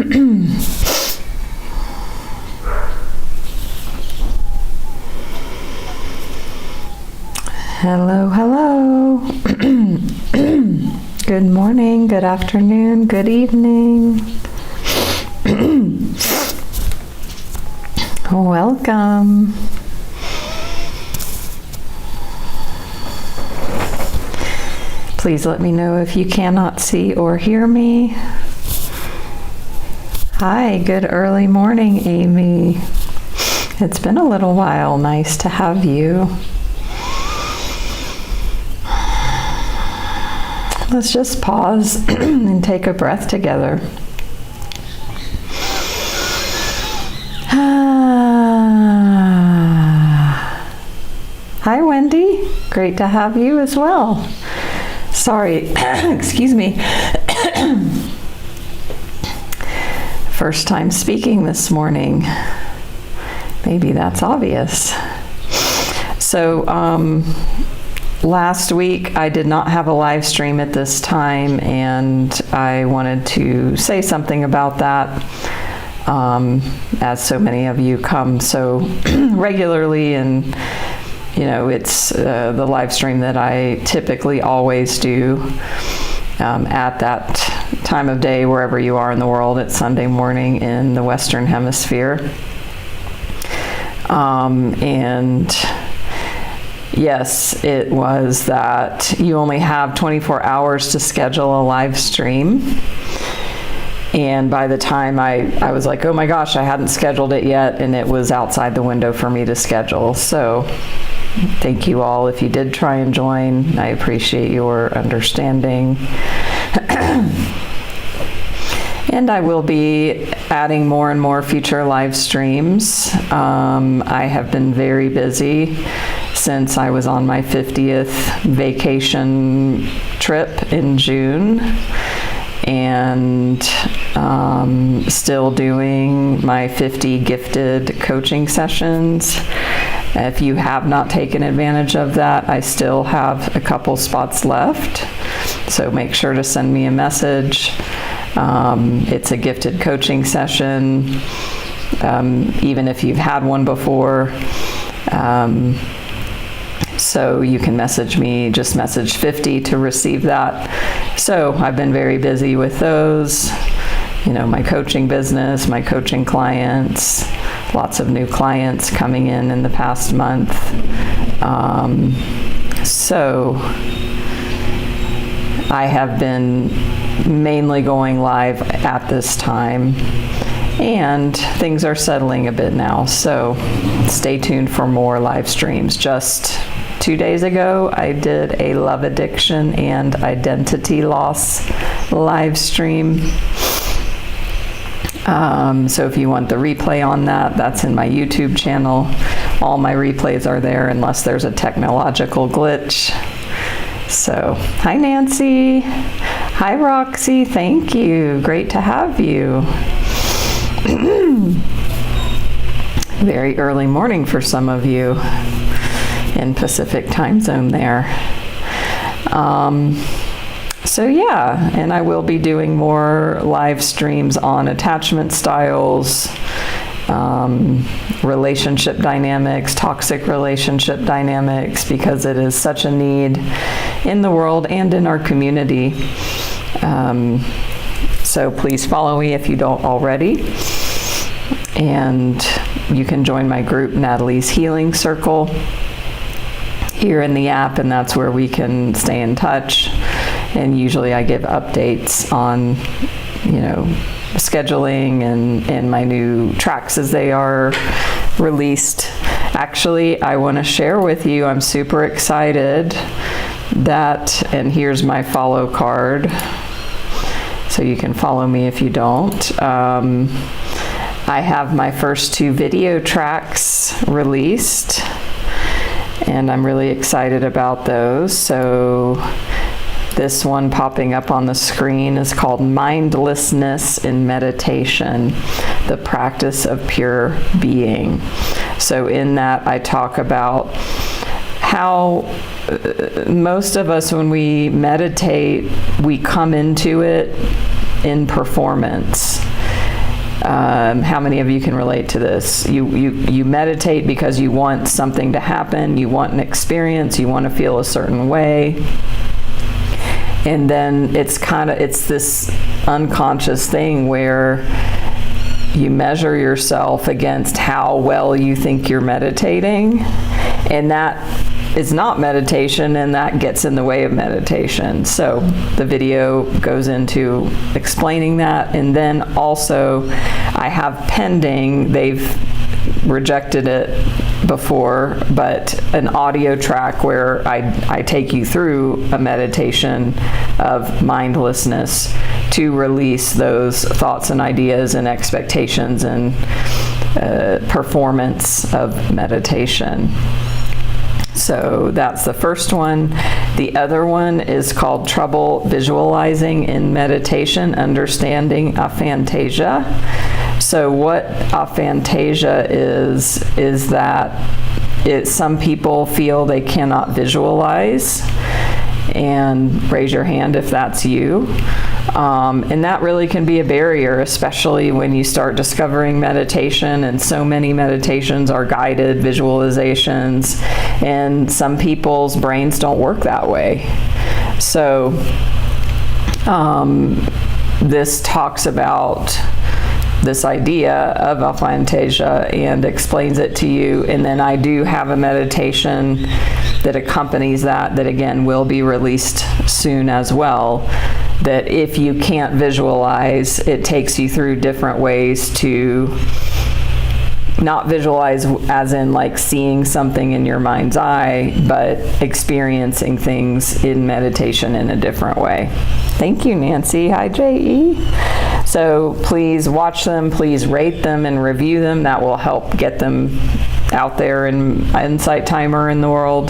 Hello, hello. Good morning, good afternoon, good evening. Welcome. Please let me know if you cannot see or hear me. Hi, good early morning, Amy. It's been a little while. Nice to have you. Let's just pause and take a breath together. Hi, Wendy. Great to have you as well. Sorry, excuse me. First time speaking this morning. Maybe that's obvious. So, last week I did not have a live stream at this time, and I wanted to say something about that, as so many of you come so regularly, and you know, it's the live stream that I typically always do at that time of day, wherever you are in the world. It's Sunday morning in the Western Hemisphere. And yes, it was that you only have 24 hours to schedule a live stream. And by the time I was like, oh my gosh, I hadn't scheduled it yet, and it was outside the window for me to schedule. So thank you all if you did try and join. I appreciate your understanding. And I will be adding more and more future live streams. I have been very busy since I was on my 50th vacation trip in June, and still doing my 50 gifted coaching sessions. If you have not taken advantage of that, I still have a couple spots left, so make sure to send me a message. It's a gifted coaching session, even if you've had one before. So you can message me, just message 50 to receive that. So I've been very busy with those, you know, my coaching business, my coaching clients, lots of new clients coming in the past month. So I have been mainly going live at this time, and things are settling a bit now, so stay tuned for more live streams. Just 2 days ago, I did a love addiction and identity loss live stream. So if you want the replay on that, that's in my YouTube channel. All my replays are there unless there's a technological glitch. So, hi Nancy. Hi Roxy, thank you. Great to have you. Very early morning for some of you in Pacific time zone there. So yeah, and I will be doing more live streams on attachment styles, relationship dynamics, toxic relationship dynamics, because it is such a need in the world and in our community. So please follow me if you don't already. And you can join my group, Natalie's Healing Circle, here in the app, and that's where we can stay in touch. And usually I give updates on, you know, scheduling and my new tracks as they are released. Actually, I want to share with you, I'm super excited that, and here's my follow card, so you can follow me if you don't. I have my first 2 video tracks released, and I'm really excited about those. So this one popping up on the screen is called Mindlessness in Meditation, the Practice of Pure Being. So in that I talk about how most of us, when we meditate, we come into it in performance. How many of you can relate to this? You meditate because you want something to happen, you want an experience, you want to feel a certain way. And then it's this unconscious thing where you measure yourself against how well you think you're meditating, and that is not meditation, and that gets in the way of meditation. So the video goes into explaining that. And then also I have pending, they've rejected it before, but an audio track where I take you through a meditation of mindlessness to release those thoughts and ideas and expectations and performance of meditation. So that's the first one. The other one is called Trouble Visualizing in Meditation, Understanding Aphantasia. So what aphantasia is that some people feel they cannot visualize, and raise your hand if that's you. And that really can be a barrier, especially when you start discovering meditation, and so many meditations are guided visualizations, and some people's brains don't work that way. So this talks about this idea of aphantasia and explains it to you. And then I do have a meditation that accompanies that again will be released soon as well, that if you can't visualize, it takes you through different ways to not visualize as in like seeing something in your mind's eye, but experiencing things in meditation in a different way. Thank you, Nancy. Hi, J.E. So please watch them, please rate them and review them. That will help get them out there in Insight Timer in the world.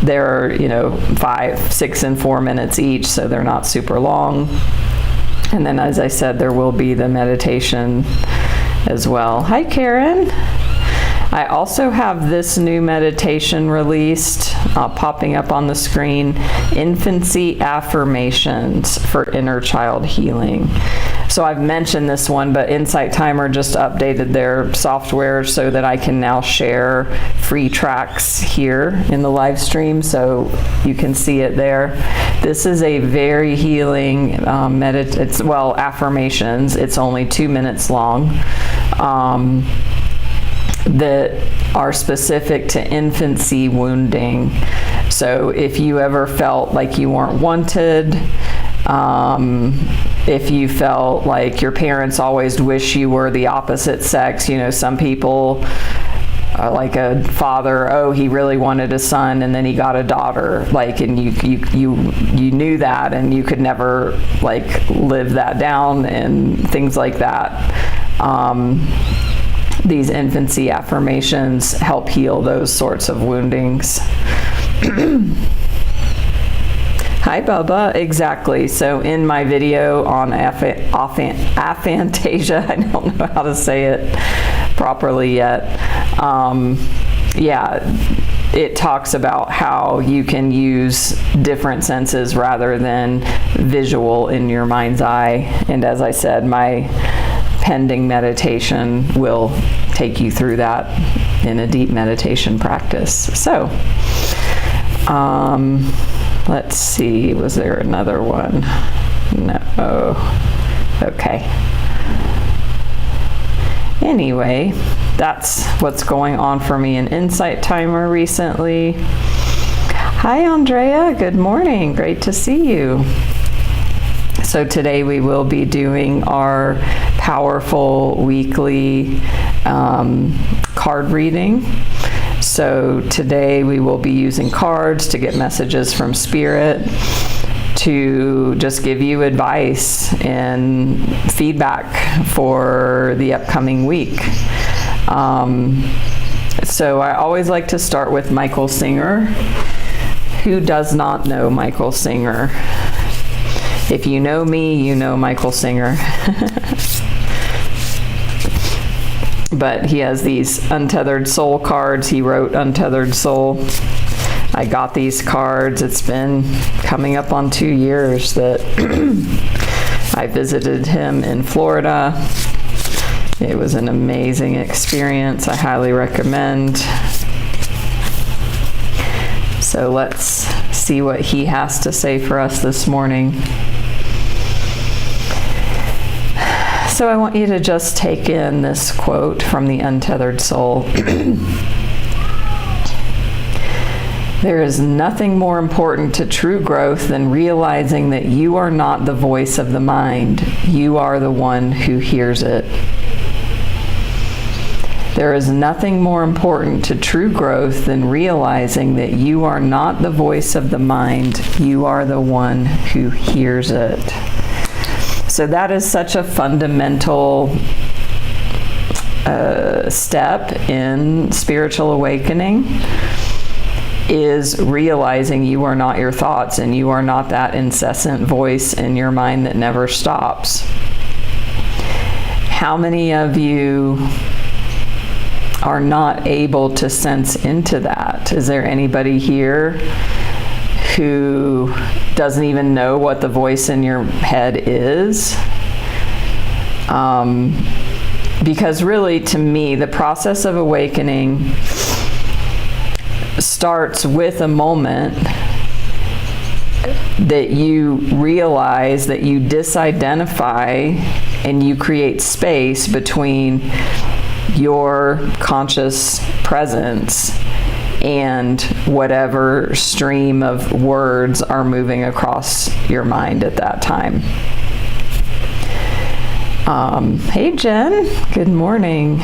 They're 5, 6, and 4 minutes each, so they're not super long. And then, as I said, there will be the meditation as well. Hi, Karen. I also have this new meditation released, popping up on the screen, Infancy Affirmations for Inner Child Healing. So I've mentioned this one, but Insight Timer just updated their software so that I can now share free tracks here in the live stream, so you can see it there. This is a very healing affirmations. It's only 2 minutes long. That are specific to infancy wounding. So if you ever felt like you weren't wanted, if you felt like your parents always wish you were the opposite sex, some people like a father, he really wanted a son and then he got a daughter, and you knew that and you could never live that down and things like that. These infancy affirmations help heal those sorts of woundings. Hi, Bubba. Exactly. So in my video on aphantasia, I don't know how to say it properly yet. It talks about how you can use different senses rather than visual in your mind's eye. And as I said, my pending meditation will take you through that in a deep meditation practice. So, let's see, was there another one? No. Okay. Anyway, that's what's going on for me in Insight Timer recently. Hi, Andrea. Good morning. Great to see you. So today we will be doing our powerful weekly card reading. So today we will be using cards to get messages from Spirit to just give you advice and feedback for the upcoming week. So I always like to start with Michael Singer. Who does not know Michael Singer? If you know me, you know Michael Singer. But he has these Untethered Soul cards. He wrote Untethered Soul. I got these cards. It's been coming up on 2 years that I visited him in Florida. It was an amazing experience. I highly recommend. So let's see what he has to say for us this morning. So I want you to just take in this quote from the Untethered Soul. There is nothing more important to true growth than realizing that you are not the voice of the mind. You are the one who hears it. There is nothing more important to true growth than realizing that you are not the voice of the mind. You are the one who hears it. So that is such a fundamental step in spiritual awakening, is realizing you are not your thoughts and you are not that incessant voice in your mind that never stops. How many of you are not able to sense into that? Is there anybody here who doesn't even know what the voice in your head is? Because really, to me, the process of awakening starts with a moment that you realize that you disidentify and you create space between your conscious presence and whatever stream of words are moving across your mind at that time. Hey Jen, good morning.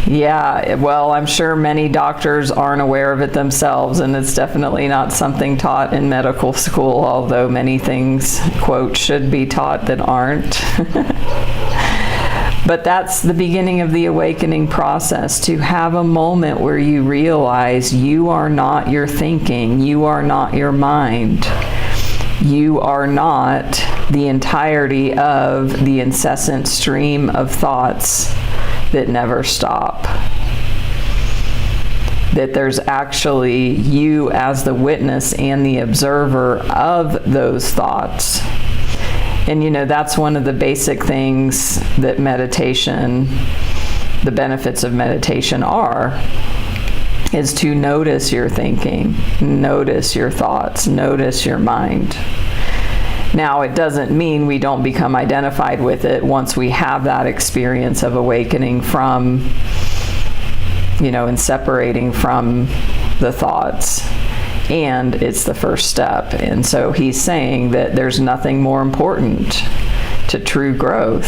Yeah, well, I'm sure many doctors aren't aware of it themselves, and it's definitely not something taught in medical school, although many things, quote, should be taught that aren't. But that's the beginning of the awakening process, to have a moment where you realize you are not your thinking, you are not your mind, you are not the entirety of the incessant stream of thoughts that never stop. That there's actually you as the witness and the observer of those thoughts. And you know, that's one of the basic things that meditation, the benefits of meditation are, is to notice your thinking, notice your thoughts, notice your mind. Now, it doesn't mean we don't become identified with it once we have that experience of awakening from, you know, and separating from the thoughts. And it's the first step. And so he's saying that there's nothing more important to true growth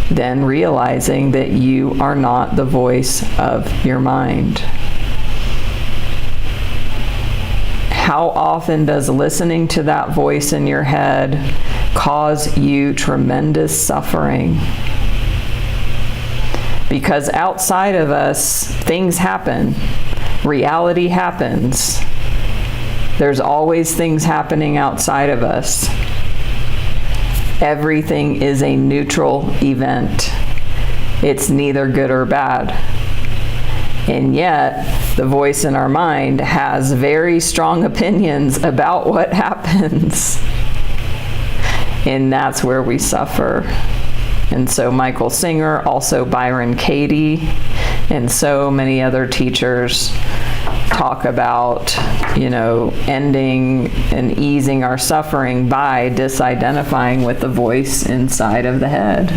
than realizing that you are not the voice of your mind. How often does listening to that voice in your head cause you tremendous suffering? Because outside of us, things happen. Reality happens. There's always things happening outside of us. Everything is a neutral event. It's neither good or bad. And yet, the voice in our mind has very strong opinions about what happens. And that's where we suffer. And so Michael Singer, also Byron Katie, and so many other teachers talk about, you know, ending and easing our suffering by disidentifying with the voice inside of the head.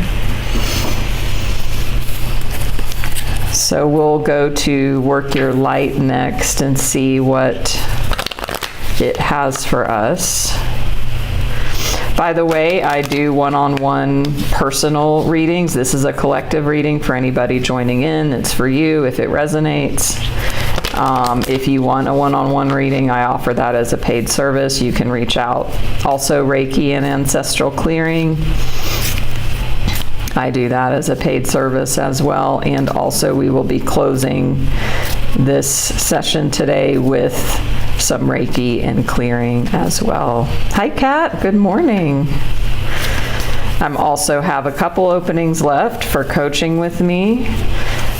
So we'll go to Work Your Light next and see what it has for us. By the way, I do one-on-one personal readings. This is a collective reading for anybody joining in. It's for you if it resonates. If you want a one-on-one reading, I offer that as a paid service. You can reach out. Also, Reiki and Ancestral Clearing. I do that as a paid service as well. And also, we will be closing this session today with some Reiki and clearing as well. Hi, Kat. Good morning. I also have a couple openings left for coaching with me.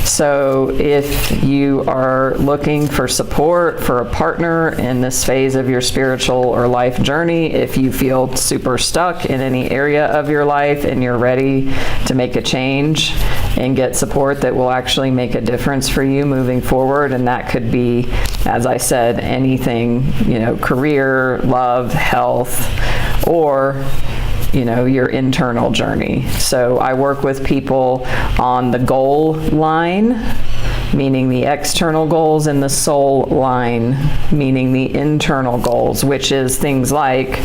So if you are looking for support for a partner in this phase of your spiritual or life journey, if you feel super stuck in any area of your life and you're ready to make a change and get support that will actually make a difference for you moving forward, and that could be, as I said, anything, career, love, health, or your internal journey. So I work with people on the goal line, meaning the external goals, and the soul line, meaning the internal goals, which is things like,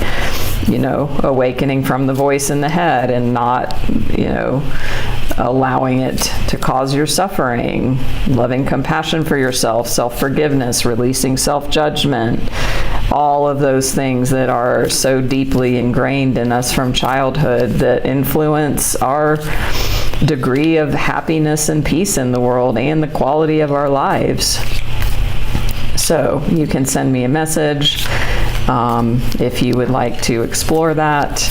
awakening from the voice in the head and not, allowing it to cause your suffering, loving compassion for yourself, self-forgiveness, releasing self-judgment, all of those things that are so deeply ingrained in us from childhood that influence our degree of happiness and peace in the world and the quality of our lives. So you can send me a message if you would like to explore that.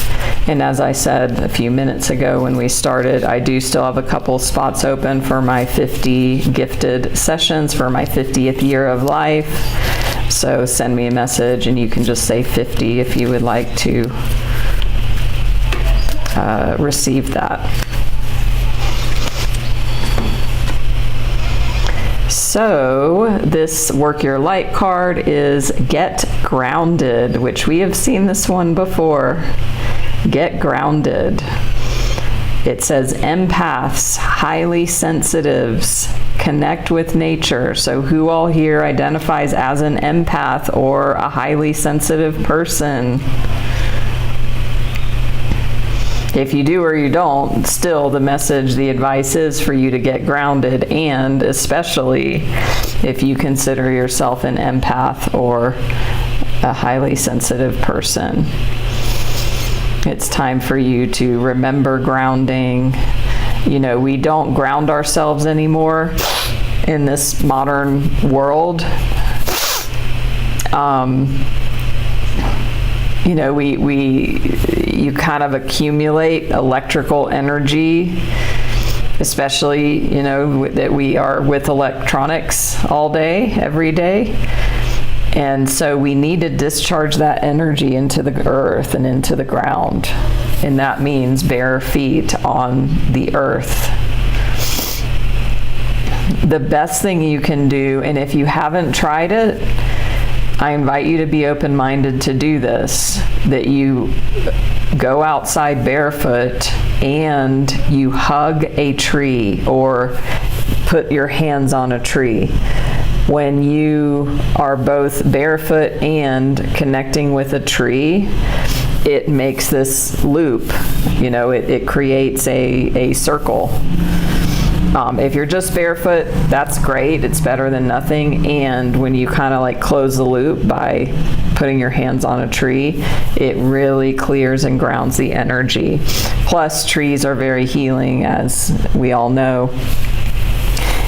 And as I said a few minutes ago when we started, I do still have a couple spots open for my 50 gifted sessions for my 50th year of life. So send me a message and you can just say 50 if you would like to receive that. So this Work Your Light card is Get Grounded, which we have seen this one before. Get grounded. It says empaths, highly sensitives, connect with nature. So who all here identifies as an empath or a highly sensitive person? If you do or you don't, still the message, the advice is for you to get grounded, and especially if you consider yourself an empath or a highly sensitive person. It's time for you to remember grounding. We don't ground ourselves anymore in this modern world. You kind of accumulate electrical energy, especially, that we are with electronics all day, every day. And so we need to discharge that energy into the earth and into the ground. And that means bare feet on the earth. The best thing you can do, and if you haven't tried it, I invite you to be open-minded to do this, that you go outside barefoot and you hug a tree or put your hands on a tree. When you are both barefoot and connecting with a tree, it makes this loop. It creates a circle. If you're just barefoot, that's great. It's better than nothing. And when you kind of like close the loop by putting your hands on a tree, it really clears and grounds the energy. Plus, trees are very healing, as we all know.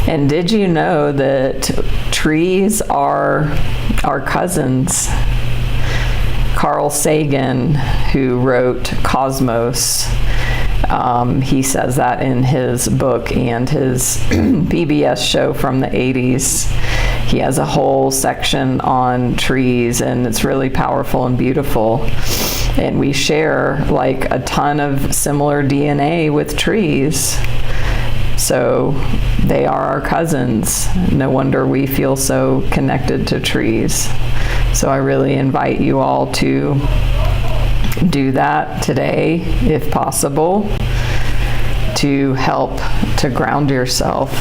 And did you know that trees are our cousins? Carl Sagan, who wrote Cosmos, he says that in his book and his PBS show from the 80s. He has a whole section on trees, and it's really powerful and beautiful. And we share like a ton of similar DNA with trees. So they are our cousins. No wonder we feel so connected to trees. So I really invite you all to do that today, if possible, to help to ground yourself.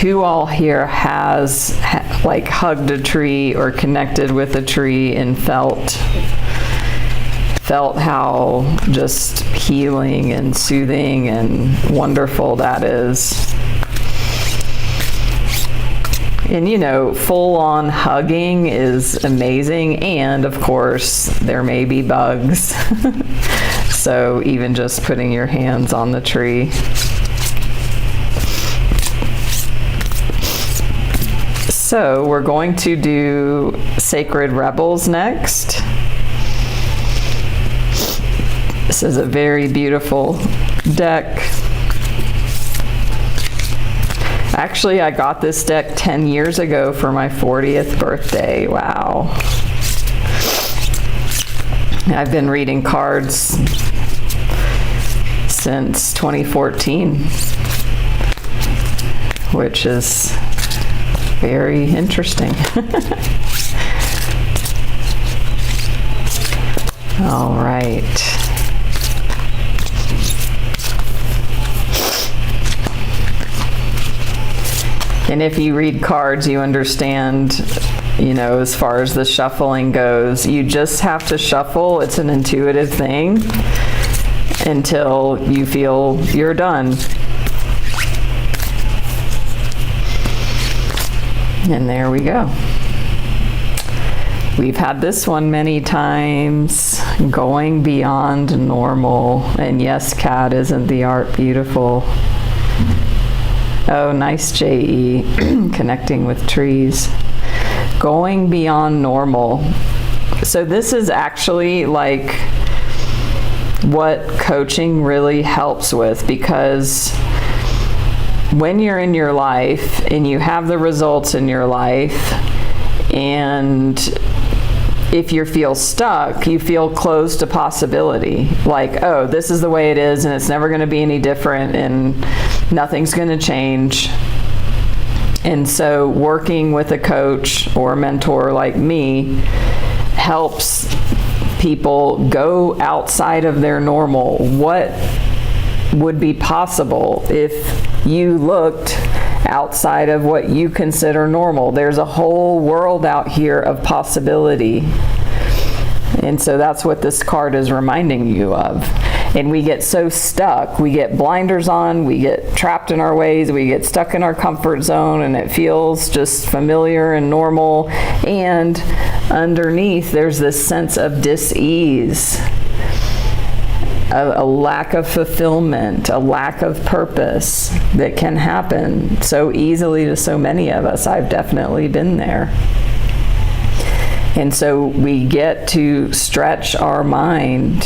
Who all here has like hugged a tree or connected with a tree and felt how just healing and soothing and wonderful that is? And full-on hugging is amazing, and of course there may be bugs. So even just putting your hands on the tree. So we're going to do Sacred Rebels next. This is a very beautiful deck. Actually, I got this deck 10 years ago for my 40th birthday. Wow. I've been reading cards since 2014, which is very interesting. All right. And if you read cards, you understand, you know, as far as the shuffling goes, you just have to shuffle. It's an intuitive thing until you feel you're done. And there we go. We've had this one many times, going beyond normal. And yes, Kat, isn't the art beautiful? Oh, nice, J.E. Connecting with trees. Going beyond normal. So this is actually like what coaching really helps with, because when you're in your life and you have the results in your life, and if you feel stuck, you feel closed to possibility. Like, oh, this is the way it is and it's never going to be any different and nothing's going to change. And so working with a coach or a mentor like me helps people go outside of their normal. What would be possible if you looked outside of what you consider normal? There's a whole world out here of possibility. And so that's what this card is reminding you of. And we get so stuck, we get blinders on, we get trapped in our ways, we get stuck in our comfort zone, and it feels just familiar and normal. And underneath, there's this sense of dis-ease, a lack of fulfillment, a lack of purpose that can happen so easily to so many of us. I've definitely been there. And so we get to stretch our mind.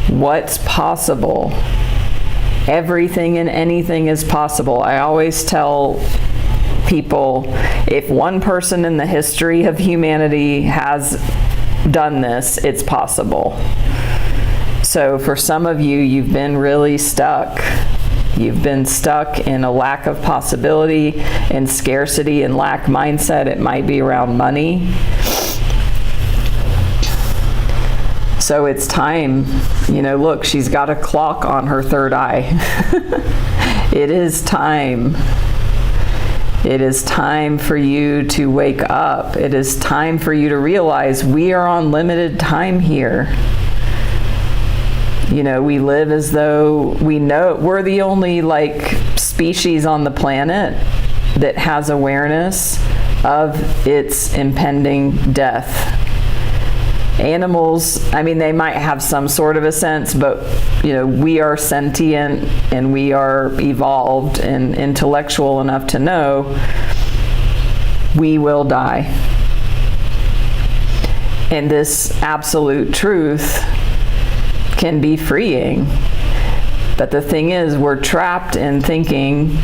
What's possible? Everything and anything is possible. I always tell people, if one person in the history of humanity has done this, it's possible. So for some of you, you've been really stuck. You've been stuck in a lack of possibility and scarcity and lack mindset. It might be around money. So it's time, you know, look, she's got a clock on her third eye. It is time. It is time for you to wake up. It is time for you to realize we are on limited time here. You know, we live as though we know we're the only species on the planet that has awareness of its impending death. Animals, I mean, they might have some sort of a sense, but, you know, we are sentient and we are evolved and intellectual enough to know we will die. And this absolute truth can be freeing. But the thing is, we're trapped in thinking,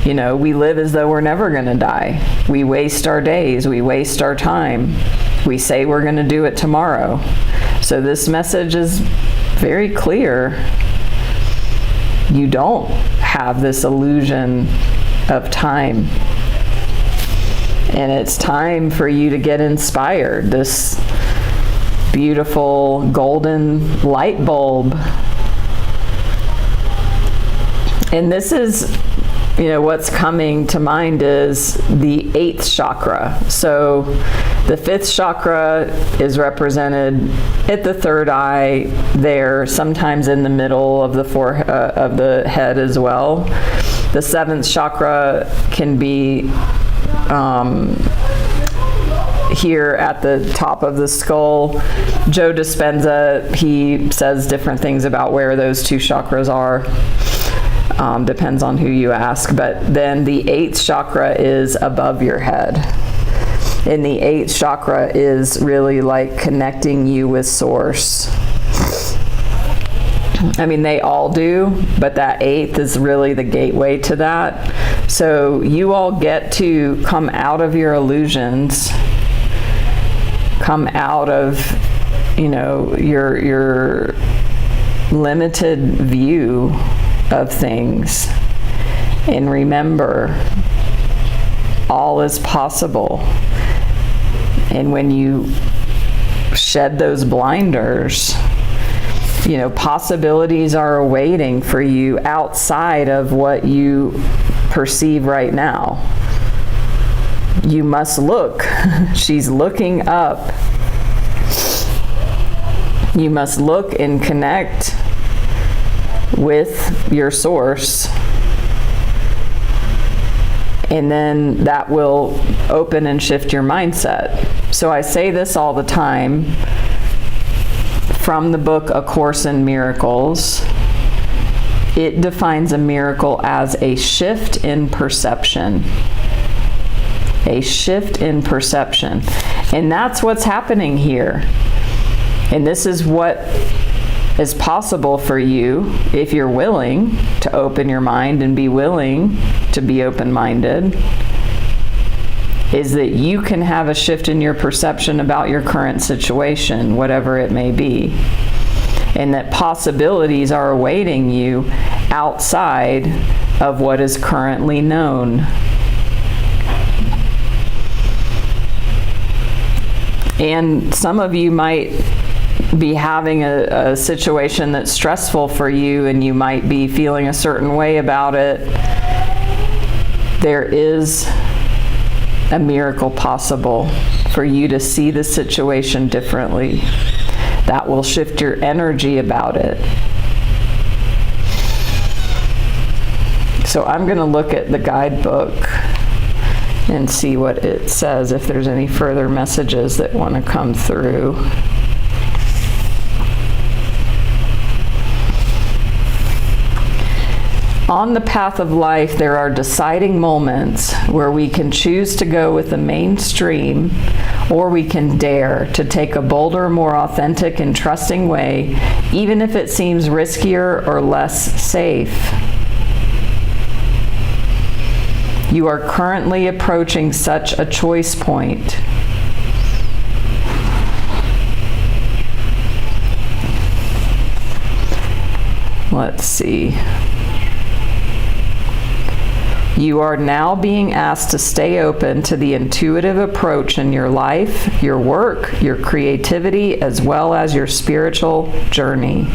you know, we live as though we're never going to die. We waste our days, we waste our time. We say we're going to do it tomorrow. So this message is very clear. You don't have this illusion of time. And it's time for you to get inspired. This beautiful golden light bulb. And this is, you know, what's coming to mind is the 8th chakra. So the 5th chakra is represented at the third eye there, sometimes in the middle of the forehead, of the head as well. The 7th chakra can be here at the top of the skull. Joe Dispenza, he says different things about where those two chakras are. Depends on who you ask. But then the 8th chakra is above your head. And the 8th chakra is really like connecting you with source. I mean, they all do, but that 8th is really the gateway to that. So you all get to come out of your illusions, come out of, your limited view of things, and remember, all is possible. And when you shed those blinders, possibilities are awaiting for you outside of what you perceive right now. You must look. She's looking up. You must look and connect with your source. And then that will open and shift your mindset. So I say this all the time from the book A Course in Miracles. It defines a miracle as a shift in perception. A shift in perception. And that's what's happening here. And this is what is possible for you if you're willing to open your mind and be willing to be open-minded, is that you can have a shift in your perception about your current situation, whatever it may be, and that possibilities are awaiting you outside of what is currently known. And some of you might be having a situation that's stressful for you, and you might be feeling a certain way about it. There is a miracle possible for you to see the situation differently. That will shift your energy about it. So I'm going to look at the guidebook and see what it says, if there's any further messages that want to come through. On the path of life, there are deciding moments where we can choose to go with the mainstream, or we can dare to take a bolder, more authentic and trusting way, even if it seems riskier or less safe. You are currently approaching such a choice point. Let's see. You are now being asked to stay open to the intuitive approach in your life, your work, your creativity, as well as your spiritual journey.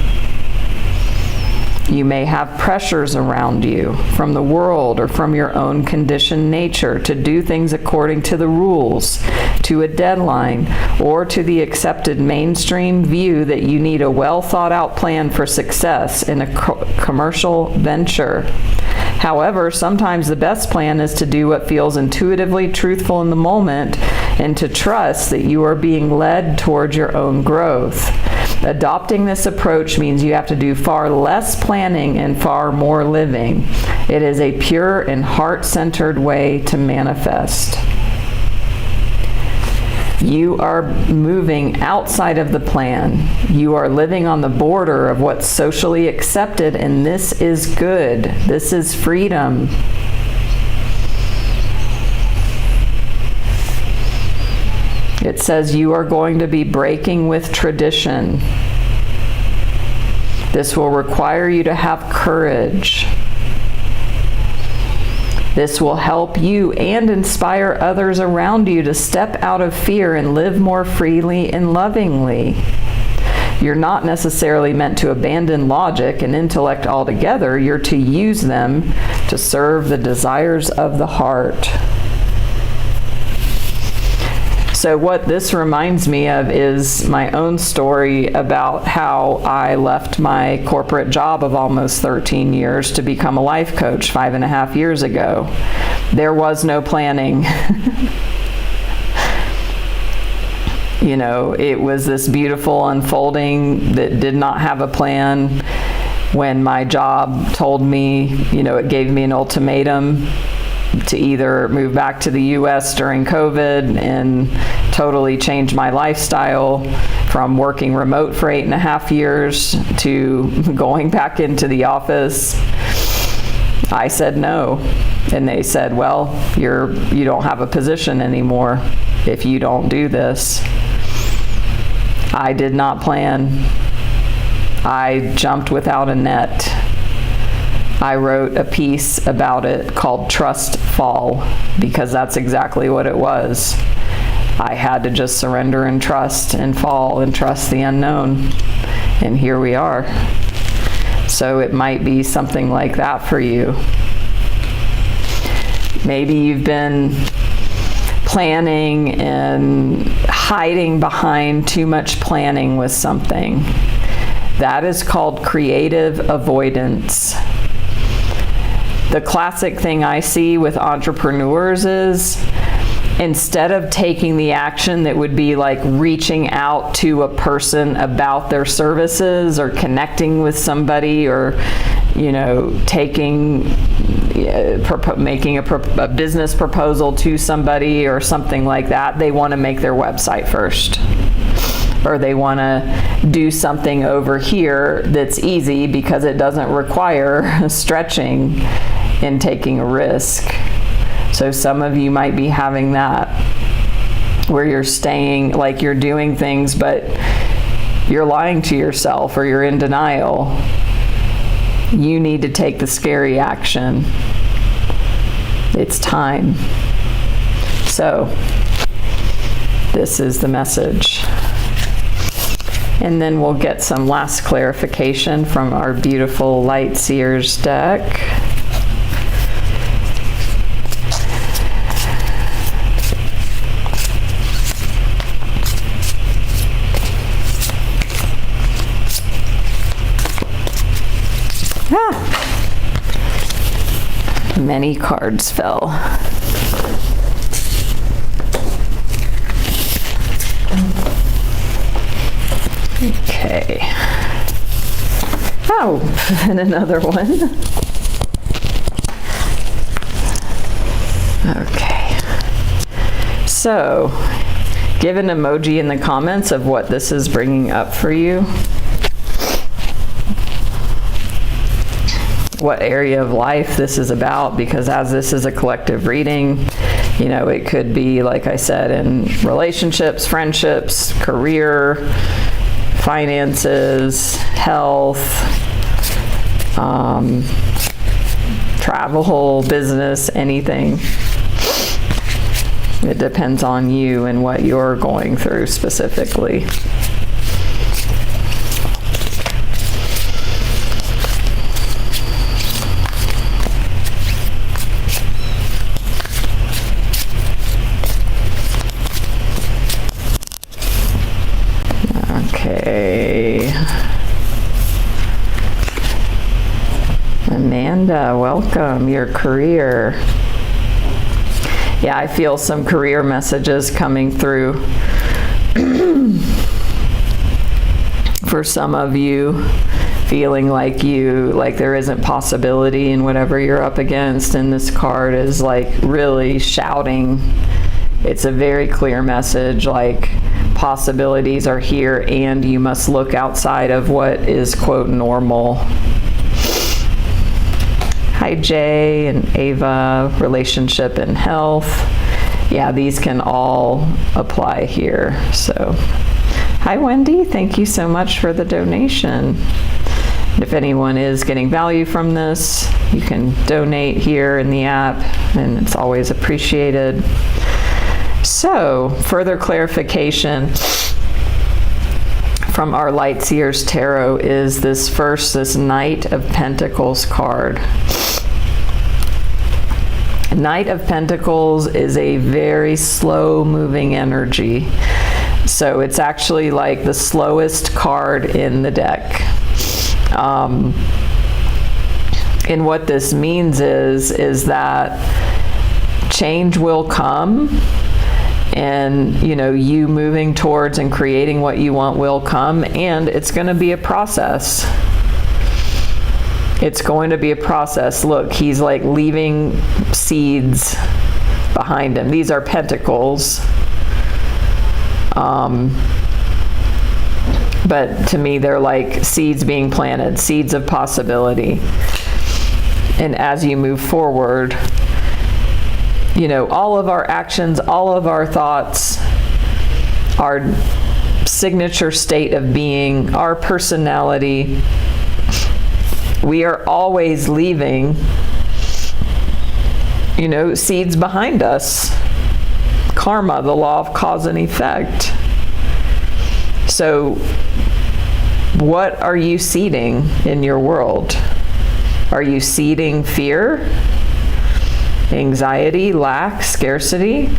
You may have pressures around you from the world or from your own conditioned nature to do things according to the rules, to a deadline, or to the accepted mainstream view that you need a well thought out plan for success in a commercial venture. However, sometimes the best plan is to do what feels intuitively truthful in the moment and to trust that you are being led towards your own growth. Adopting this approach means you have to do far less planning and far more living. It is a pure and heart-centered way to manifest. You are moving outside of the plan. You are living on the border of what's socially accepted, and this is good. This is freedom. It says you are going to be breaking with tradition. This will require you to have courage. This will help you and inspire others around you to step out of fear and live more freely and lovingly. You're not necessarily meant to abandon logic and intellect altogether. You're to use them to serve the desires of the heart. So what this reminds me of is my own story about how I left my corporate job of almost 13 years to become a life coach 5.5 years ago. There was no planning. It was this beautiful unfolding that did not have a plan. When my job told me, it gave me an ultimatum to either move back to the U.S. during COVID and totally change my lifestyle from working remote for 8.5 years to going back into the office. I said no. And they said, well, you don't have a position anymore if you don't do this. I did not plan. I jumped without a net. I wrote a piece about it called Trust Fall, because that's exactly what it was. I had to just surrender and trust and fall and trust the unknown. And here we are. So it might be something like that for you. Maybe you've been planning and hiding behind too much planning with something. That is called creative avoidance. The classic thing I see with entrepreneurs is, instead of taking the action that would be like reaching out to a person about their services or connecting with somebody, or making a business proposal to somebody or something like that, they want to make their website first. Or they want to do something over here that's easy because it doesn't require stretching and taking a risk. So some of you might be having that, where you're staying, like you're doing things, but you're lying to yourself or you're in denial. You need to take the scary action. It's time. So this is the message. And then we'll get some last clarification from our beautiful Light Seers deck. Many cards fell. Okay. Oh, and another one. Okay. So, give an emoji in the comments of what this is bringing up for you. What area of life this is about, because as this is a collective reading, it could be, like I said, in relationships, friendships, career, finances, health, travel, business, anything. It depends on you and what you're going through specifically. Okay. Amanda, welcome. Your career. Yeah, I feel some career messages coming through for some of you, feeling like there isn't possibility in whatever you're up against, and this card is like really shouting. It's a very clear message, like possibilities are here and you must look outside of what is, quote, normal. Hi, Jay and Ava, relationship and health. Yeah, these can all apply here. So, hi, Wendy. Thank you so much for the donation. If anyone is getting value from this, you can donate here in the app, and it's always appreciated. So, further clarification from our Light Seers Tarot is this Knight of Pentacles card. Knight of Pentacles is a very slow-moving energy. So it's actually like the slowest card in the deck. And what this means is that change will come. And, you moving towards and creating what you want will come, and it's going to be a process. It's going to be a process. Look, he's like leaving seeds behind him. These are pentacles. But to me, they're like seeds being planted, seeds of possibility. And as you move forward, you know, all of our actions, all of our thoughts, our signature state of being, our personality, we are always leaving, you know, seeds behind us. Karma, the law of cause and effect. So, what are you seeding in your world? Are you seeding fear, anxiety, lack, scarcity?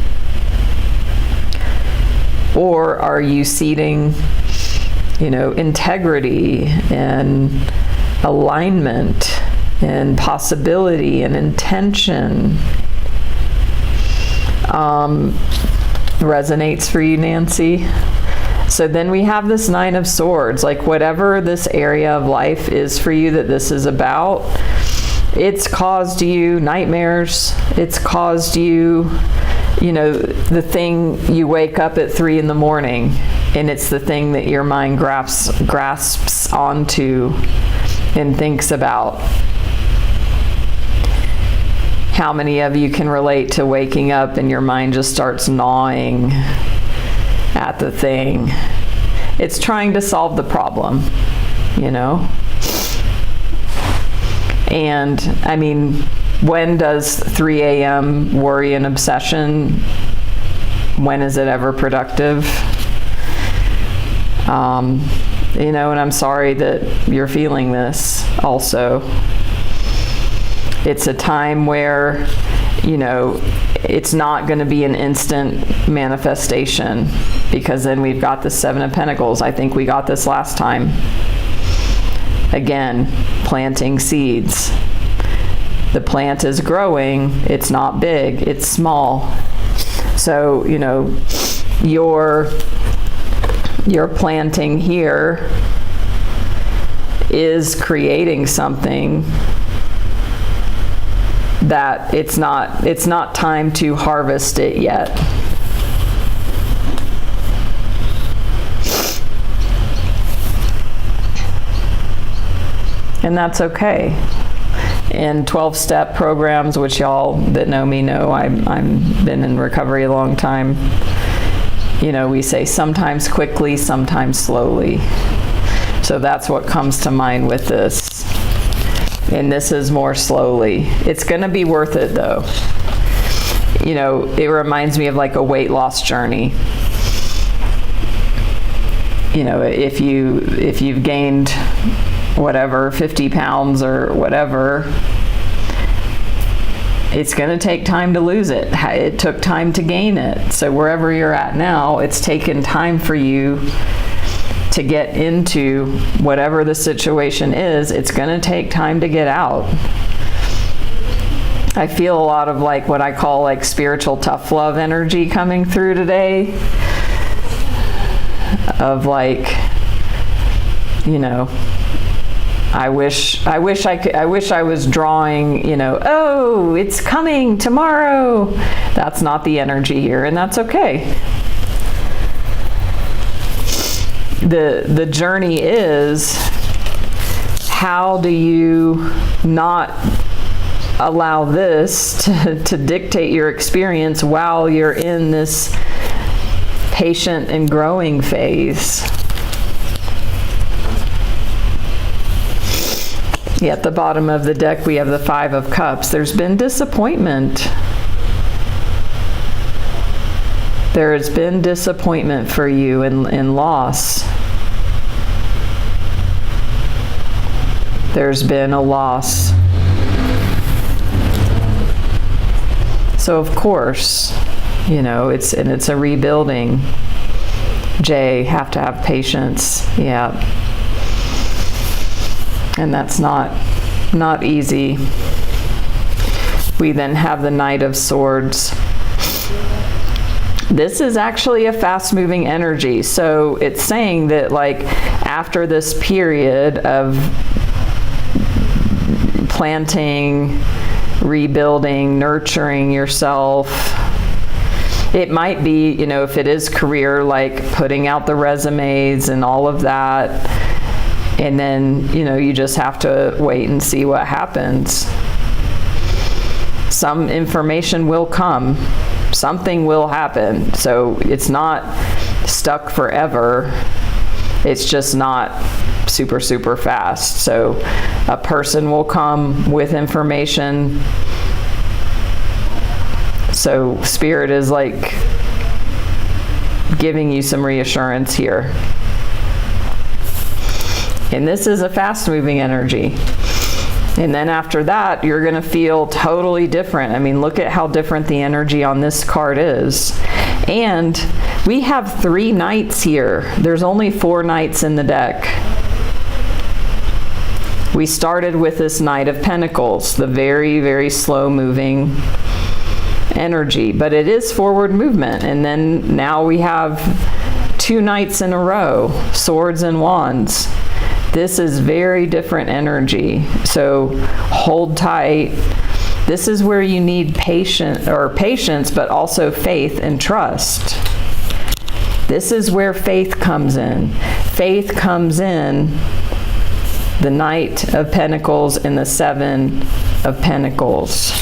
Or are you seeding, you know, integrity and alignment and possibility and intention? Resonates for you, Nancy? So then we have this Nine of Swords, like whatever this area of life is for you that this is about, it's caused you nightmares, it's caused you, you know, the thing you wake up at 3 in the morning and it's the thing that your mind grasps onto and thinks about. How many of you can relate to waking up and your mind just starts gnawing at the thing? It's trying to solve the problem, you know? And I mean, when does 3 a.m. worry and obsession, when is it ever productive? You know, and I'm sorry that you're feeling this also. It's a time where, you know, it's not going to be an instant manifestation, because then we've got the Seven of Pentacles. I think we got this last time. Again, planting seeds. The plant is growing. It's not big. It's small. So, you know, your planting here is creating something that it's not time to harvest it yet. And that's okay. In 12-step programs, which y'all that know me know, I've been in recovery a long time. You know, we say sometimes quickly, sometimes slowly. So that's what comes to mind with this. And this is more slowly. It's going to be worth it though. You know, it reminds me of like a weight loss journey. You know, if you've gained whatever, 50 pounds or whatever, it's going to take time to lose it. It took time to gain it. So wherever you're at now, it's taken time for you to get into whatever the situation is. It's going to take time to get out. I feel a lot of like what I call like spiritual tough love energy coming through today, of like, you know, I wish I was drawing, you know, oh, it's coming tomorrow. That's not the energy here, and that's okay. The journey is, how do you not allow this to dictate your experience while you're in this patient and growing phase? At the bottom of the deck, we have the Five of Cups. There's been disappointment. There has been disappointment for you and loss. There's been a loss. So of course, you know, it's a rebuilding. Jay, have to have patience. Yeah. And that's not easy. We then have the Knight of Swords. This is actually a fast-moving energy. So it's saying that like after this period of planting, rebuilding, nurturing yourself, It might be, if it is career, like putting out the resumes and all of that, and then, you just have to wait and see what happens. Some information will come. Something will happen. So it's not stuck forever. It's just not super, super fast. So a person will come with information. So Spirit is like giving you some reassurance here. And this is a fast-moving energy. And then after that, you're going to feel totally different. I mean, look at how different the energy on this card is. And we have 3 knights here. There's only 4 knights in the deck. We started with this Knight of Pentacles, the very, very slow-moving energy. But it is forward movement. And then now we have 2 knights in a row, swords and wands. This is very different energy, so hold tight. This is where you need patience, but also faith and trust. This is where faith comes in. Faith comes in the Knight of Pentacles and the 7 of Pentacles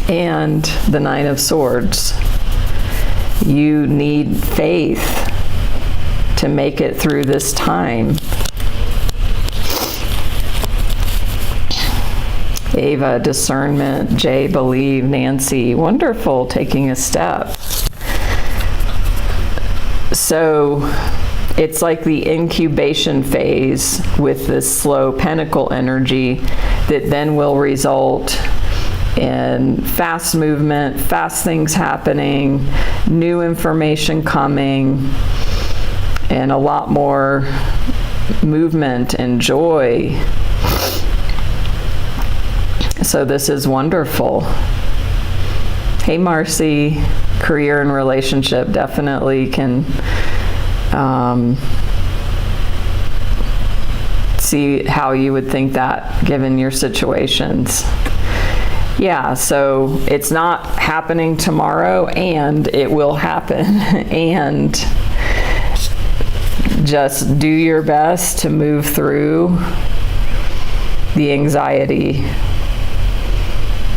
and the Knight of Swords. You need faith to make it through this time. Ava, discernment. Jay, believe. Nancy, wonderful, taking a step. So it's like the incubation phase with this slow pentacle energy that then will result in fast movement, fast things happening, new information coming, and a lot more movement and joy. So this is wonderful. Hey, Marcy, career and relationship definitely can see how you would think that given your situations. Yeah, so it's not happening tomorrow, and it will happen. And just do your best to move through the anxiety.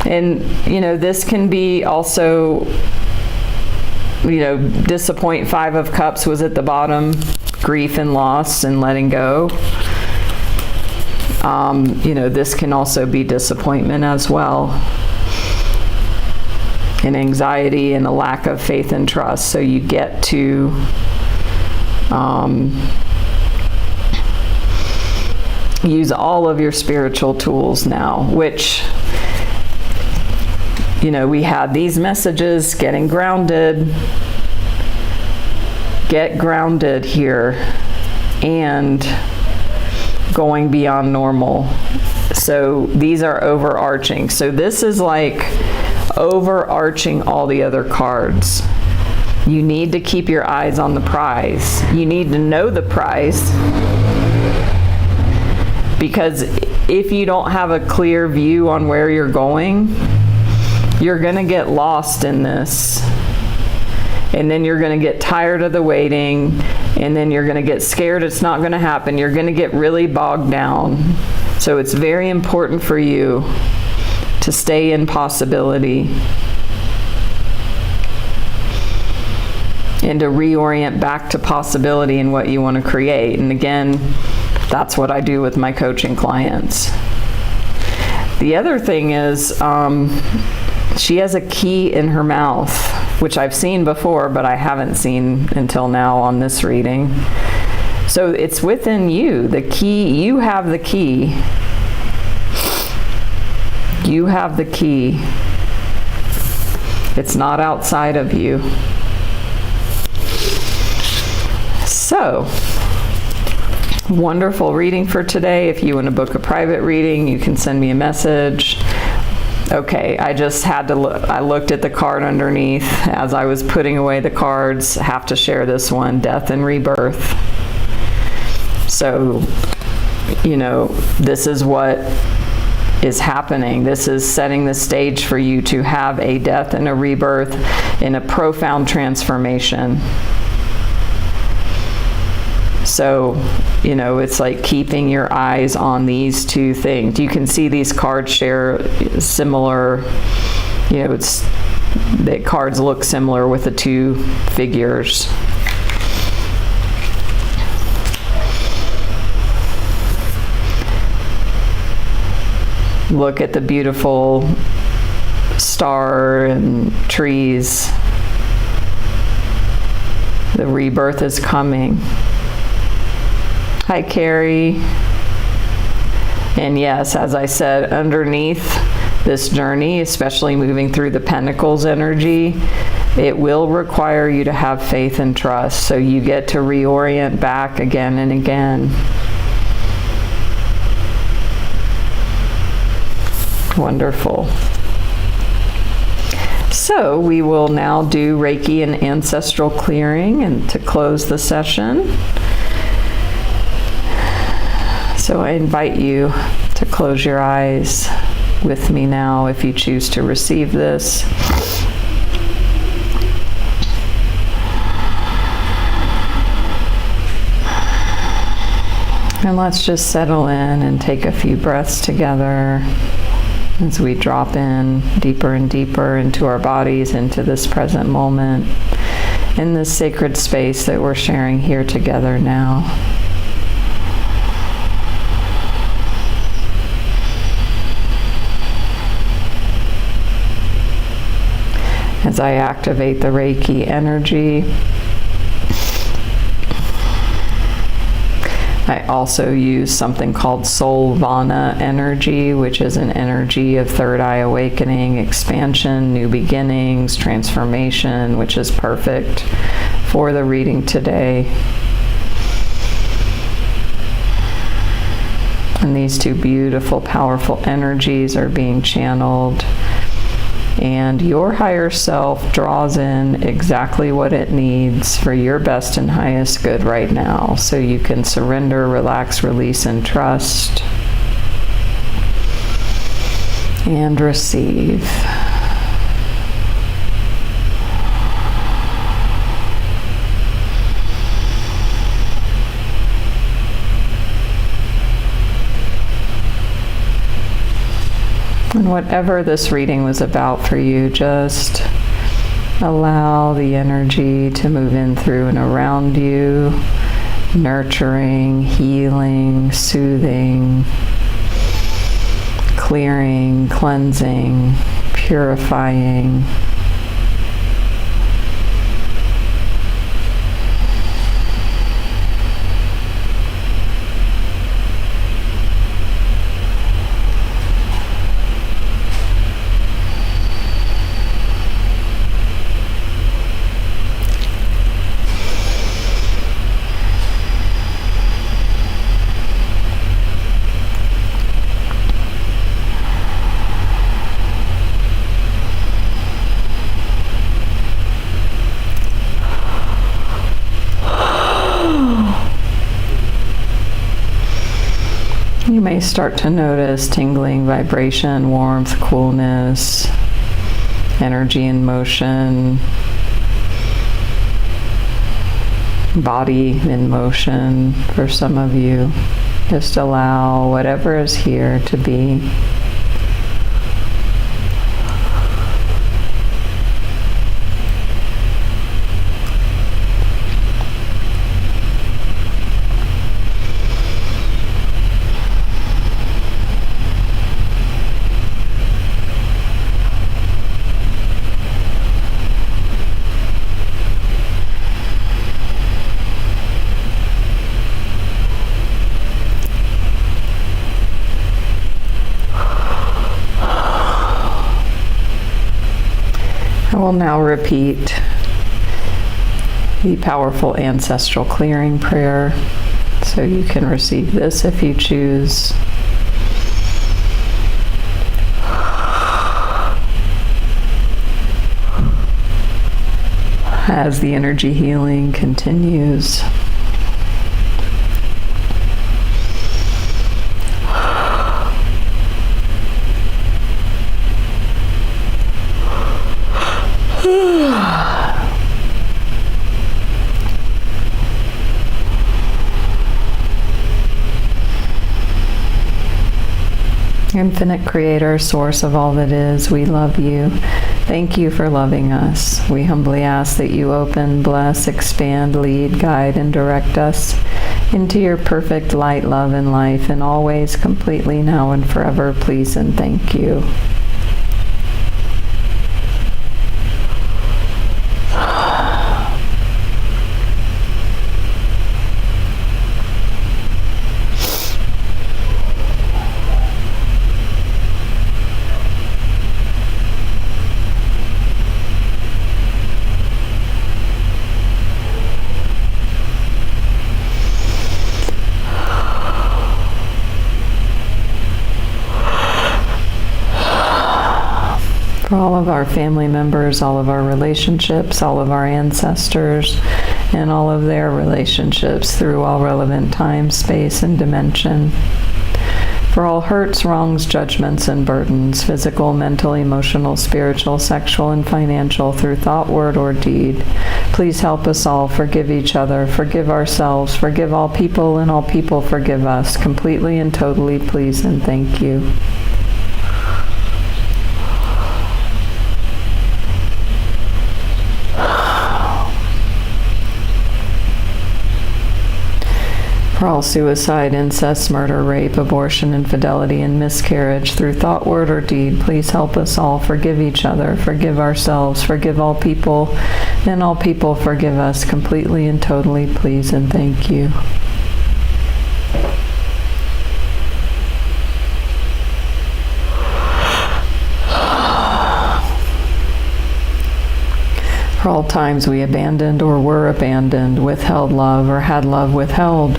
And, this can be also, disappoint. 5 of Cups was at the bottom, grief and loss and letting go. This can also be disappointment as well. And anxiety and a lack of faith and trust. So you get to use all of your spiritual tools now, which we had these messages, getting grounded, get grounded here, and going beyond normal. So these are overarching. So this is like overarching all the other cards. You need to keep your eyes on the prize. You need to know the prize, because if you don't have a clear view on where you're going, you're going to get lost in this, and then you're going to get tired of the waiting, and then you're going to get scared it's not going to happen. You're going to get really bogged down. So it's very important for you to stay in possibility and to reorient back to possibility and what you want to create. And again, that's what I do with my coaching clients. The other thing is, she has a key in her mouth, which I've seen before, but I haven't seen until now on this reading. So it's within you, the key. You have the key. You have the key. It's not outside of you. So, wonderful reading for today. If you want to book a private reading, you can send me a message. Okay, I just had to look. I looked at the card underneath as I was putting away the cards. I have to share this one, Death and Rebirth. So, this is what is happening. This is setting the stage for you to have a death and a rebirth in a profound transformation. So, you know, it's like keeping your eyes on these two things. You can see these cards share similar, you know, the cards look similar with the two figures. Look at the beautiful star and trees. The rebirth is coming. Hi, Carrie. And yes, as I said, underneath this journey, especially moving through the Pentacles energy, it will require you to have faith and trust. So you get to reorient back again and again. Wonderful. So we will now do Reiki and Ancestral Clearing, and to close the session. So I invite you to close your eyes with me now if you choose to receive this. And let's just settle in and take a few breaths together as we drop in deeper and deeper into our bodies, into this present moment, in this sacred space that we're sharing here together now. As I activate the Reiki energy, I also use something called Soul Vana energy, which is an energy of third eye awakening, expansion, new beginnings, transformation, which is perfect for the reading today. And these two beautiful, powerful energies are being channeled. And your higher self draws in exactly what it needs for your best and highest good right now. So you can surrender, relax, release, and trust. And receive. And whatever this reading was about for you, just allow the energy to move in through and around you, nurturing, healing, soothing, clearing, cleansing, purifying. You may start to notice tingling, vibration, warmth, coolness, energy in motion, body in motion for some of you. Just allow whatever is here to be. I will now repeat the powerful ancestral clearing prayer, so you can receive this if you choose. As the energy healing continues, Infinite Creator, source of all that is, we love you. Thank you for loving us. We humbly ask that you open, bless, expand, lead, guide, and direct us into your perfect light, love, and life, and always, completely, now and forever, please and thank you. For all of our family members, all of our relationships, all of our ancestors, and all of their relationships through all relevant time, space, and dimension. For all hurts, wrongs, judgments, and burdens, physical, mental, emotional, spiritual, sexual, and financial, through thought, word, or deed, please help us all forgive each other, forgive ourselves, forgive all people, and all people forgive us, completely and totally, please and thank you. For all suicide, incest, murder, rape, abortion, infidelity, and miscarriage, through thought, word, or deed, please help us all forgive each other, forgive ourselves, forgive all people, and all people forgive us, completely and totally, please and thank you. For all times we abandoned or were abandoned, withheld love or had love withheld,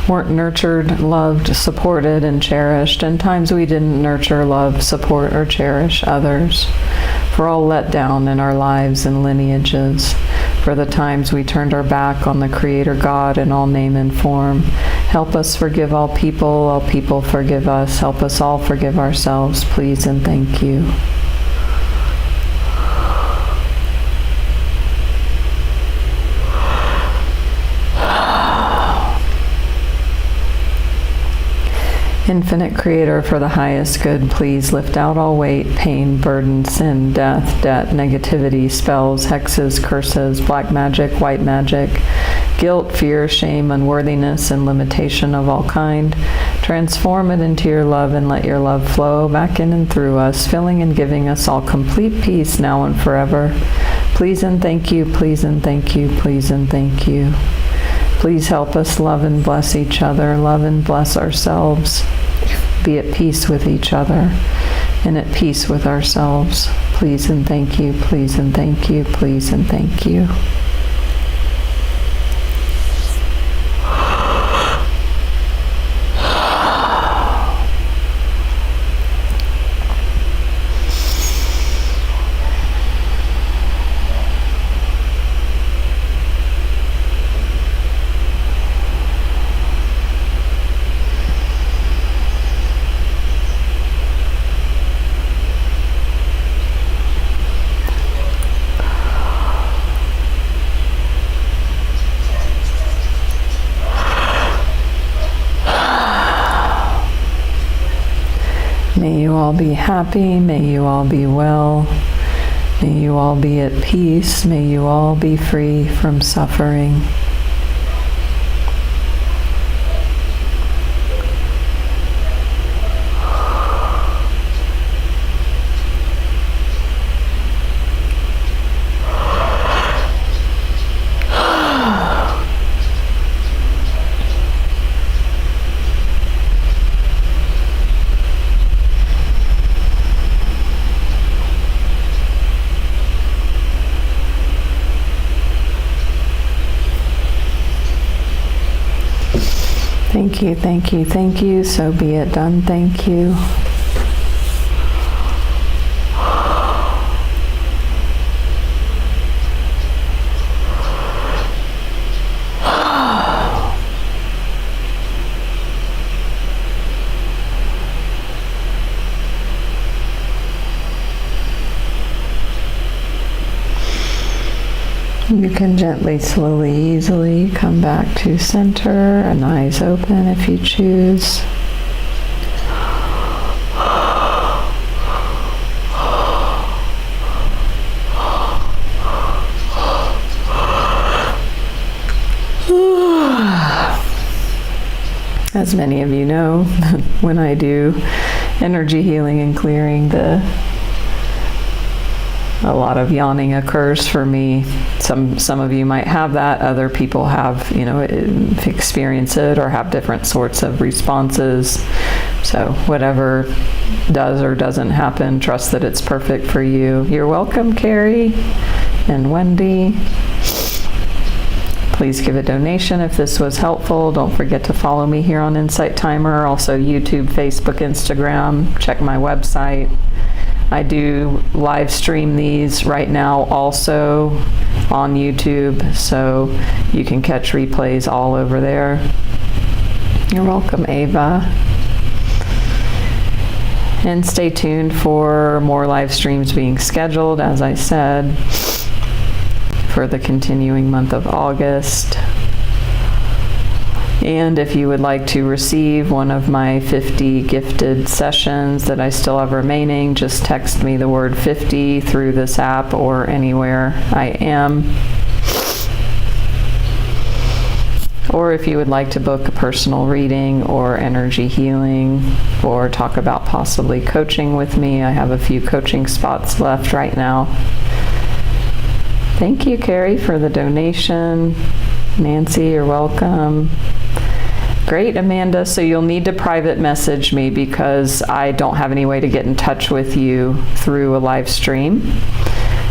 weren't nurtured, loved, supported, and cherished, and times we didn't nurture, love, support, or cherish others. For all let down in our lives and lineages. For the times we turned our back on the Creator God in all name and form. Help us forgive all people forgive us. Help us all forgive ourselves, please and thank you. Infinite Creator, for the highest good, please lift out all weight, pain, burden, sin, death, debt, negativity, spells, hexes, curses, black magic, white magic, guilt, fear, shame, unworthiness, and limitation of all kind. Transform it into your love and let your love flow back in and through us, filling and giving us all complete peace now and forever. Please and thank you, please and thank you, please and thank you. Please help us love and bless each other, love and bless ourselves. Be at peace with each other and at peace with ourselves. Please and thank you, please and thank you, please and thank you. May you all be happy, may you all be well, may you all be at peace, may you all be free from suffering. Thank you, thank you, thank you. So be it done. Thank you. You can gently, slowly, easily come back to center and eyes open if you choose. As many of you know, when I do energy healing and clearing, a lot of yawning occurs for me. Some of you might have that. Other people have, experience it or have different sorts of responses. So whatever does or doesn't happen, trust that it's perfect for you. You're welcome, Carrie and Wendy. Please give a donation if this was helpful. Don't forget to follow me here on Insight Timer, also YouTube, Facebook, Instagram. Check my website. I do live stream these right now also on YouTube, so you can catch replays all over there. You're welcome, Ava. And stay tuned for more live streams being scheduled, as I said, for the continuing month of August. And if you would like to receive one of my 50 gifted sessions that I still have remaining, just text me the word 50 through this app or anywhere I am. Or if you would like to book a personal reading or energy healing or talk about possibly coaching with me, I have a few coaching spots left right now. Thank you, Carrie, for the donation. Nancy, you're welcome. Great, Amanda. So you'll need to private message me because I don't have any way to get in touch with you through a live stream.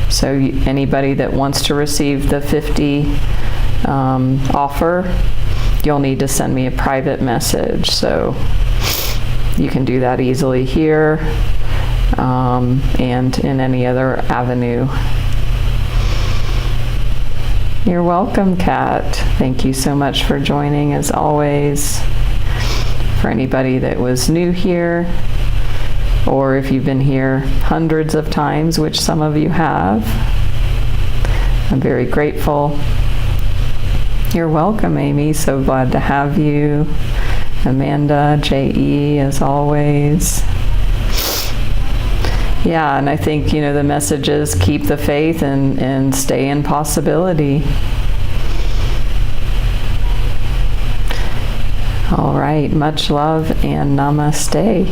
So anybody that wants to receive the 50 offer, you'll need to send me a private message. So you can do that easily here and in any other avenue. You're welcome, Kat. Thank you so much for joining, as always. For anybody that was new here, or if you've been here hundreds of times, which some of you have, I'm very grateful. You're welcome, Amy. So glad to have you. Amanda, J.E., as always. Yeah, and I think, the message is keep the faith and stay in possibility. All right, much love and namaste.